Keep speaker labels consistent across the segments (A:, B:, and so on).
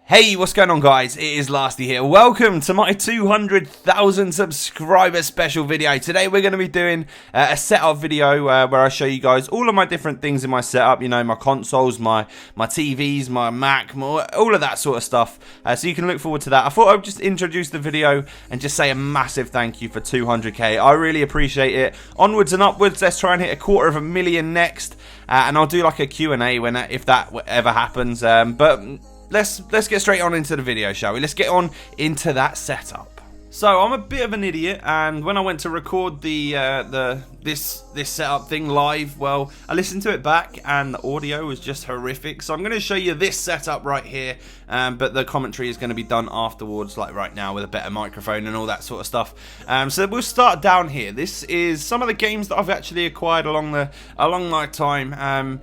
A: Hey, what's going on, guys? It is LA5TY here. Welcome to my 200,000 subscriber special video. Today we're going to be doing a setup video where I show you guys all of my different things in my setup. You know, my consoles, my TVs, my Mac, all of that sort of stuff. So you can look forward to that. I thought I would just introduce the video and just say a massive thank you for 200k. I really appreciate it. Onwards and upwards. Let's try and hit 250,000 next. And I'll do like a Q&A if that ever happens. But let's get straight on into the video, shall we? Let's get on into that setup. So I'm a bit of an idiot, and when I went to record this setup thing live, well, I listened to it back and the audio was just horrific. So I'm going to show you this setup right here, but the commentary is going to be done afterwards, like right now, with a better microphone and all that sort of stuff. So we'll start down here. This is some of the games that I've actually acquired along my time.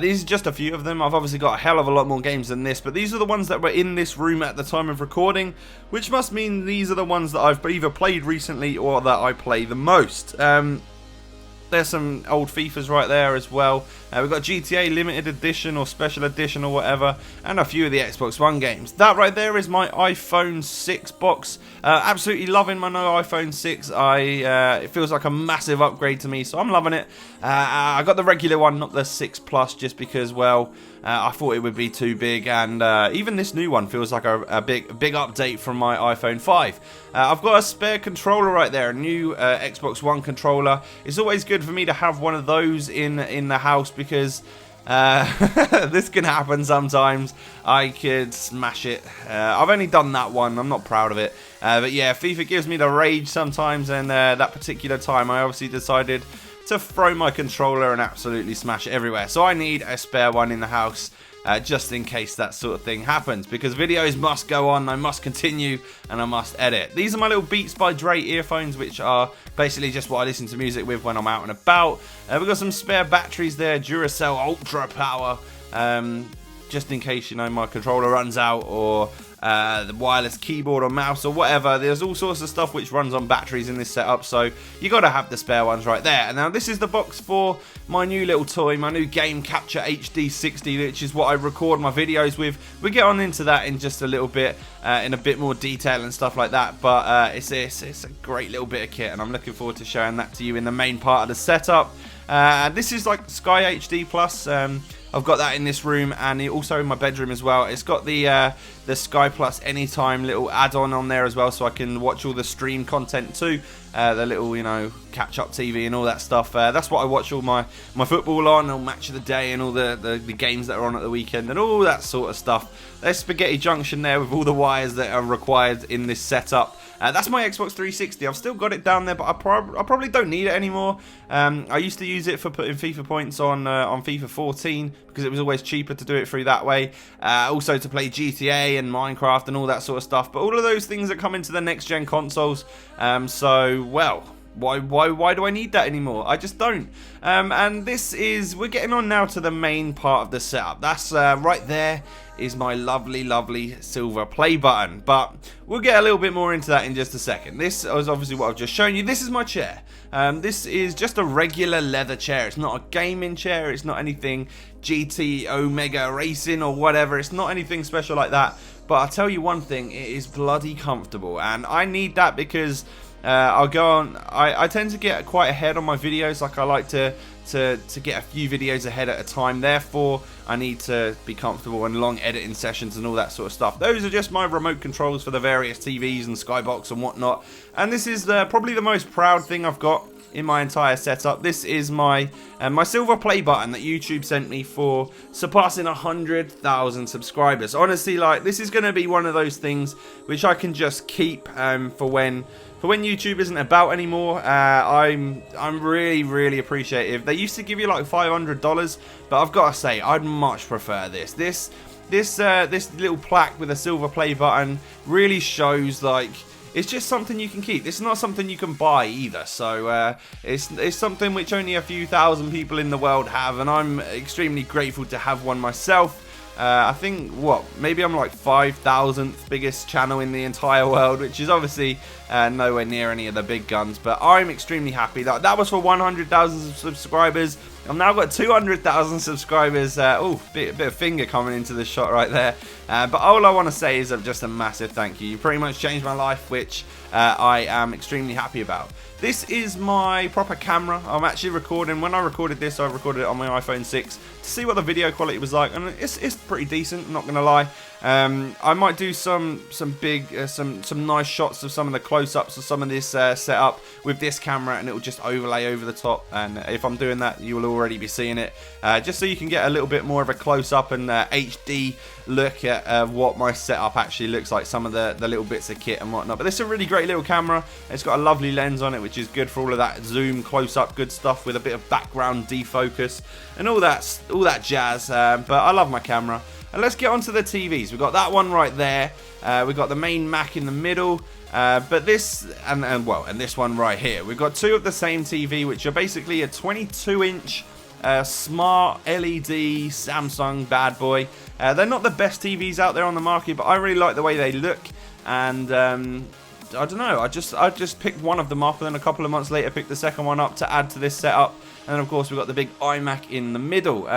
A: These are just a few of them. I've obviously got a hell of a lot more games than this, but these are the ones that were in this room at the time of recording, which must mean these are the ones that I've either played recently or that I play the most. There's some old FIFAs right there as well. We've got GTA Limited Edition or Special Edition or whatever, and a few of the Xbox One games. That right there is my iPhone 6 box. Absolutely loving my new iPhone 6. It feels like a massive upgrade to me, so I'm loving it. I got the regular one, not the 6 Plus, just because, well, I thought it would be too big, and even this new one feels like a big update from my iPhone 5. I've got a spare controller right there, a new Xbox One controller. It's always good for me to have one of those in the house because this can happen sometimes. I could smash it. I've only done that one. I'm not proud of it. But yeah, FIFA gives me the rage sometimes, and that particular time I obviously decided to throw my controller and absolutely smash it everywhere. So I need a spare one in the house just in case that sort of thing happens, because videos must go on, I must continue, and I must edit. These are my little Beats by Dre earphones, which are basically just what I listen to music with when I'm out and about. We've got some spare batteries there, Duracell Ultra Power, just in case, you know, my controller runs out, or the wireless keyboard or mouse or whatever. There's all sorts of stuff which runs on batteries in this setup, so you got to have the spare ones right there. And now this is the box for my new little toy, my new Game Capture HD 60, which is what I record my videos with. We'll get on into that in just a little bit, in a bit more detail and stuff like that, but it's a great little bit of kit, and I'm looking forward to showing that to you in the main part of the setup. This is like Sky HD Plus. I've got that in this room, and also in my bedroom as well. It's got the Sky Plus Anytime little add-on on there as well, so I can watch all the stream content too. The little, you know, catch-up TV and all that stuff. That's what I watch all my football on, all Match of the Day, and all the games that are on at the weekend, and all that sort of stuff. There's Spaghetti Junction there with all the wires that are required in this setup. That's my Xbox 360. I've still got it down there, but I probably don't need it anymore. I used to use it for putting FIFA points on FIFA 14 because it was always cheaper to do it through that way. Also to play GTA and Minecraft and all that sort of stuff. But all of those things that come into the next gen consoles. So, well, why do I need that anymore? I just don't. And we're getting on now to the main part of the setup. That's right there is my lovely silver play button, but we'll get a little bit more into that in just a second. This is obviously what I've just shown you. This is my chair. This is just a regular leather chair. It's not a gaming chair. It's not anything GT Omega Racing or whatever. It's not anything special like that, but I'll tell you one thing, it is bloody comfortable, and I need that because I'll go on. I tend to get quite ahead on my videos. Like, I like to get a few videos ahead at a time. Therefore, I need to be comfortable in long editing sessions and all that sort of stuff. Those are just my remote controls for the various TVs and Skybox and whatnot. And this is probably the most proud thing I've got in my entire setup. This is my silver play button that YouTube sent me for surpassing 100,000 subscribers. Honestly, like, this is going to be one of those things which I can just keep for when YouTube isn't about anymore. I'm really appreciative. They used to give you like $500, but I've got to say, I'd much prefer this. This little plaque with a silver play button really shows, like, it's just something you can keep. It's not something you can buy either. So it's something which only a few thousand people in the world have, and I'm extremely grateful to have one myself. I think, maybe I'm like 5,000th biggest channel in the entire world, which is obviously nowhere near any of the big guns, but I'm extremely happy. That was for 100,000 subscribers. I've now got 200,000 subscribers. Bit of finger coming into the shot right there. But all I want to say is just a massive thank you. You pretty much changed my life, which I am extremely happy about. This is my proper camera. I'm actually recording. When I recorded this, I recorded it on my iPhone 6 to see what the video quality was like, and it's pretty decent, I'm not gonna lie. I might do some nice shots of some of the close-ups of some of this setup with this camera, and it will just overlay over the top. And if I'm doing that, you will already be seeing it, just so you can get a little bit more of a close-up and HD look at what my setup actually looks like, some of the little bits of kit and whatnot. But this is a really great little camera. It's got a lovely lens on it, which is good for all of that zoom, close-up, good stuff, with a bit of background defocus and all that jazz. But I love my camera. And let's get onto the TVs. We've got that one right there. We've got the main Mac in the middle. But this and this one right here. We've got two of the same TV, which are basically a 22-inch smart LED Samsung bad boy. They're not the best TVs out there on the market, but I really like the way they look. And I don't know, I just picked one of them up, and then a couple of months later picked the second one up to add to this setup. And then of course we've got the big iMac in the middle.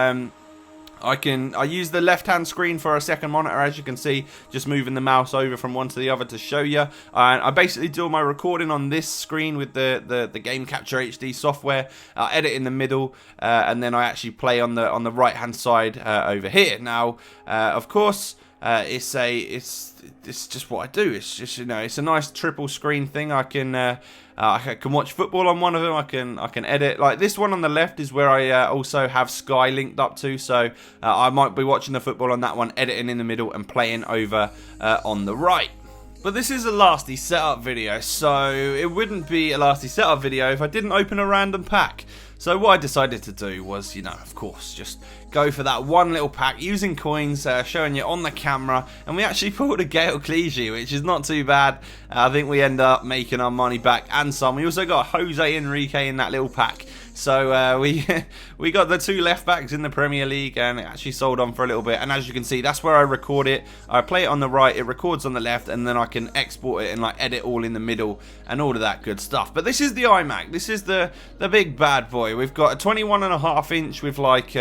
A: I use the left hand screen for a second monitor, as you can see, just moving the mouse over from one to the other to show you. And I basically do all my recording on this screen with the Game Capture HD software. I edit in the middle, and then I actually play on the right hand side over here. Now, of course, it's just what I do. It's just, you know, it's a nice triple screen thing. I can watch football on one of them. I can edit. Like this one on the left is where I also have Sky linked up to, so I might be watching the football on that one, editing in the middle, and playing over on the right. But this is a lasty setup video, so it wouldn't be a lasty setup video if I didn't open a random pack. So what I decided to do was, you know, of course, just go for that one little pack using coins, showing you on the camera, and we actually pulled a Gale Clichy, which is not too bad. I think we end up making our money back and some. We also got Jose Enrique in that little pack. So we got the two left backs in the Premier League, and it actually sold on for a little bit. And as you can see, that's where I record it. I play it on the right, it records on the left, and then I can export it and like edit all in the middle and all of that good stuff. But this is the iMac. This is the big bad boy. We've got a 21.5 inch with like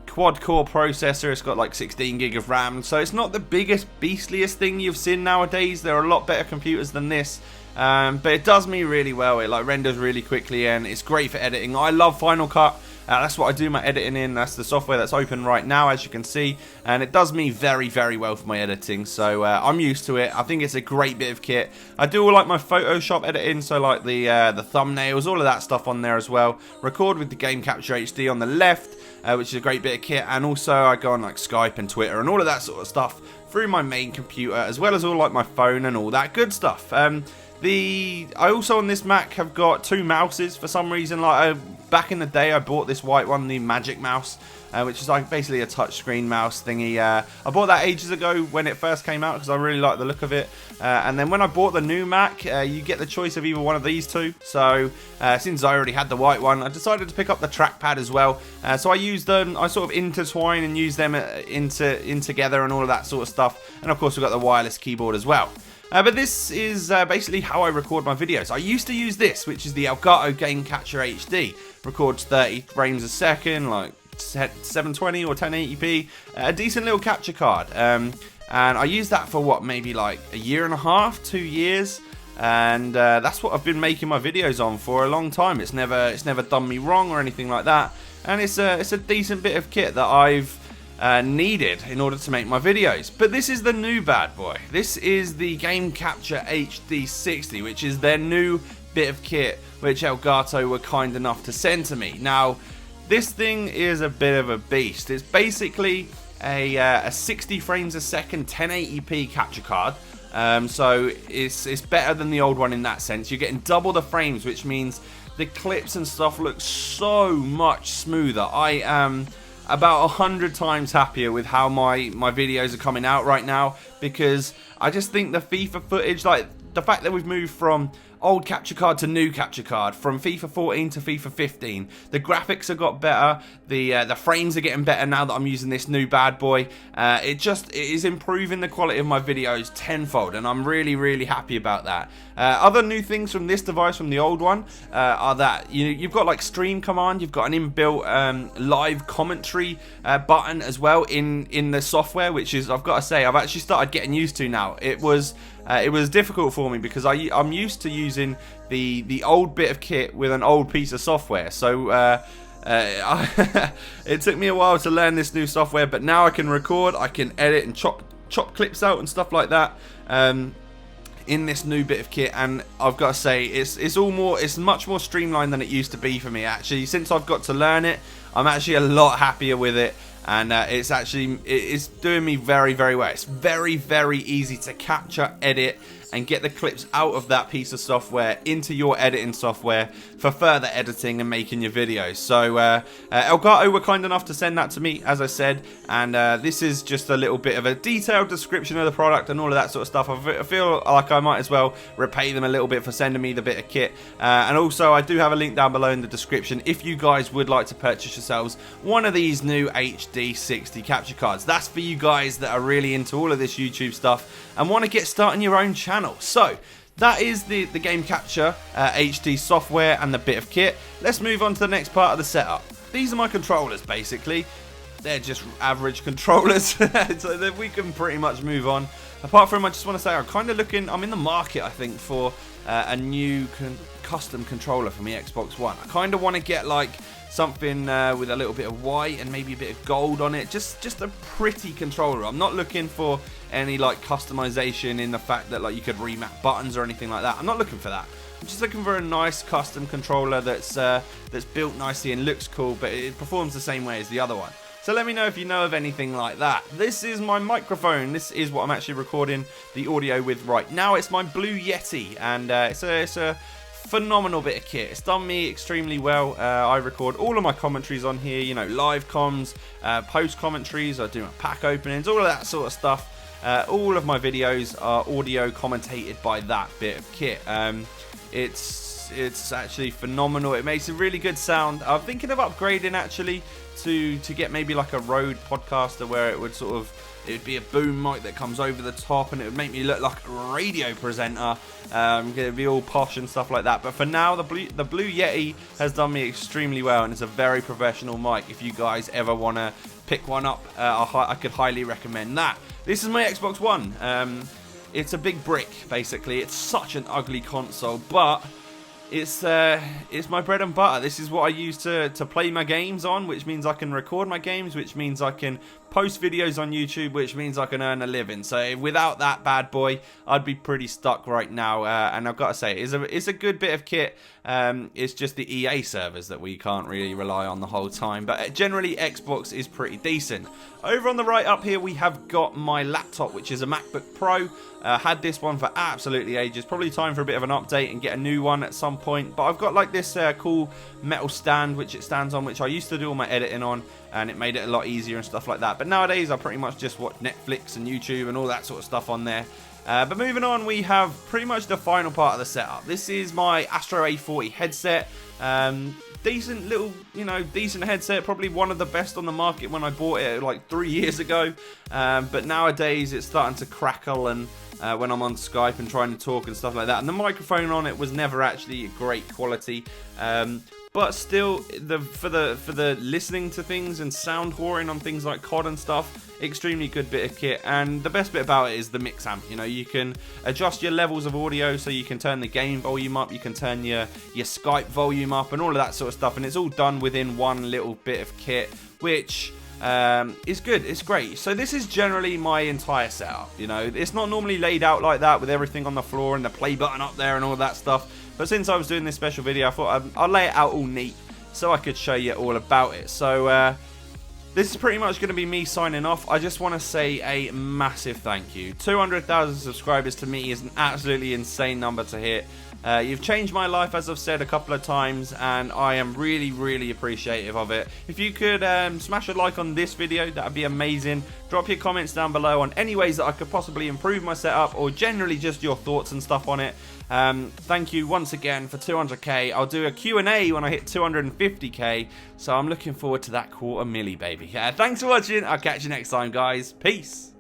A: quad core processor. It's got like 16 gig of RAM, so it's not the biggest beastliest thing you've seen nowadays. There are a lot better computers than this. But it does me really well. It like renders really quickly, and it's great for editing. I love Final Cut. That's what I do my editing in. That's the software that's open right now, as you can see, and it does me very, very well for my editing. So I'm used to it. I think it's a great bit of kit. I do all like my Photoshop editing, so like the thumbnails, all of that stuff on there as well. Record with the Game Capture HD on the left, which is a great bit of kit, and also I go on like Skype and Twitter and all of that sort of stuff through my main computer, as well as all like my phone and all that good stuff. I also on this Mac have got two mouses for some reason. Like back in the day, I bought this white one, the Magic Mouse, which is like basically a touchscreen mouse thingy. I bought that ages ago when it first came out because I really like the look of it. And then when I bought the new Mac, you get the choice of either one of these two. So since I already had the white one, I decided to pick up the trackpad as well. So I used them. I sort of intertwine and use them in together and all of that sort of stuff. And of course we've got the wireless keyboard as well. But this is basically how I record my videos. I used to use this, which is the Elgato Game Capture HD. Records 30 frames a second, like 720 or 1080p. A decent little capture card. And I used that for what, maybe like a year and a half, 2 years. And that's what I've been making my videos on for a long time. It's never done me wrong or anything like that. And it's a decent bit of kit that I've needed in order to make my videos. But this is the new bad boy. This is the Game Capture HD 60, which is their new bit of kit which Elgato were kind enough to send to me. Now this thing is a bit of a beast. It's basically a 60 frames a second 1080p capture card. So it's better than the old one in that sense. You're getting double the frames, which means the clips and stuff look so much smoother. I am about 100 times happier with how my videos are coming out right now, because I just think the FIFA footage, like the fact that we've moved from old capture card to new capture card, from FIFA 14 to FIFA 15. The graphics have got better, the frames are getting better now that I'm using this new bad boy. It is improving the quality of my videos tenfold, and I'm really happy about that. Other new things from this device, from the old one, are that you've got like stream command, you've got an inbuilt live commentary button as well in the software, which is, I've got to say, I've actually started getting used to now. It was difficult for me because I'm used to using the old bit of kit with an old piece of software. So it took me a while to learn this new software, but now I can record, I can edit and chop clips out and stuff like that in this new bit of kit. And I've got to say, it's much more streamlined than it used to be for me. Actually, since I've got to learn it, I'm actually a lot happier with it. And it's doing me very well. It's very easy to capture, edit, and get the clips out of that piece of software into your editing software for further editing and making your videos. So Elgato were kind enough to send that to me, as I said, and this is just a little bit of a detailed description of the product and all of that sort of stuff. I feel like I might as well repay them a little bit for sending me the bit of kit. And also, I do have a link down below in the description if you guys would like to purchase yourselves one of these new HD 60 capture cards. That's for you guys that are really into all of this YouTube stuff and want to get started your own channel. So that is the game capture HD software and the bit of kit. Let's move on to the next part of the setup. These are my controllers, basically. They're just average controllers, so that we can pretty much move on. Apart from, I just want to say, I'm in the market, I think, for a new custom controller for my Xbox One. I kind of want to get like something with a little bit of white and maybe a bit of gold on it. Just a pretty controller. I'm not looking for any like customization in the fact that like you could remap buttons or anything like that. I'm not looking for that. I'm just looking for a nice custom controller that's built nicely and looks cool, but it performs the same way as the other one. So let me know if you know of anything like that. This is my microphone. This is what I'm actually recording the audio with right now. It's my Blue Yeti, and it's a phenomenal bit of kit. It's done me extremely well. I record all of my commentaries on here, you know, live comms, post commentaries, I do my pack openings, all of that sort of stuff. All of my videos are audio commentated by that bit of kit. It's actually phenomenal. It makes a really good sound. I'm thinking of upgrading actually to get maybe like a Rode podcaster where it would be a boom mic that comes over the top and it would make me look like a radio presenter. It'd be all posh and stuff like that. But for now, the Blue Yeti has done me extremely well, and it's a very professional mic. If you guys ever want to pick one up, I could highly recommend that. This is my Xbox One. It's a big brick, basically. It's such an ugly console, but it's my bread and butter. This is what I use to play my games on, which means I can record my games, which means I can post videos on YouTube, which means I can earn a living. So without that bad boy, I'd be pretty stuck right now. And I've got to say, it's a good bit of kit. It's just the EA servers that we can't really rely on the whole time. But generally, Xbox is pretty decent. Over on the right up here, we have got my laptop, which is a Macbook Pro. Had this one for absolutely ages. Probably time for a bit of an update and get a new one at some point. But I've got like this cool metal stand which it stands on, which I used to do all my editing on, and it made it a lot easier and stuff like that. But nowadays I pretty much just watch Netflix and YouTube and all that sort of stuff on there. But moving on, we have pretty much the final part of the setup. This is my Astro A40 headset. Decent little, decent headset. Probably one of the best on the market when I bought it like 3 years ago. But nowadays it's starting to crackle, and when I'm on Skype and trying to talk and stuff like that. And the microphone on it was never actually great quality. But still, for the listening to things and sound whoring on things like COD and stuff, extremely good bit of kit. And the best bit about it is the mix amp. You can adjust your levels of audio, so you can turn the game volume up, you can turn your Skype volume up, and all of that sort of stuff. And it's all done within one little bit of kit, which is good. It's great. So this is generally my entire setup. It's not normally laid out like that with everything on the floor and the play button up there and all that stuff. But since I was doing this special video, I thought I'd lay it out all neat so I could show you all about it. So this is pretty much going to be me signing off. I just want to say a massive thank you. 200,000 subscribers to me is an absolutely insane number to hit. You've changed my life, as I've said a couple of times, and I am really, really appreciative of it. If you could smash a like on this video, that would be amazing. Drop your comments down below on any ways that I could possibly improve my setup, or generally just your thoughts and stuff on it. Thank you once again for 200k. I'll do a Q&A when I hit 250k, so I'm looking forward to that 250,000, baby. Thanks for watching. I'll catch you next time, guys. Peace.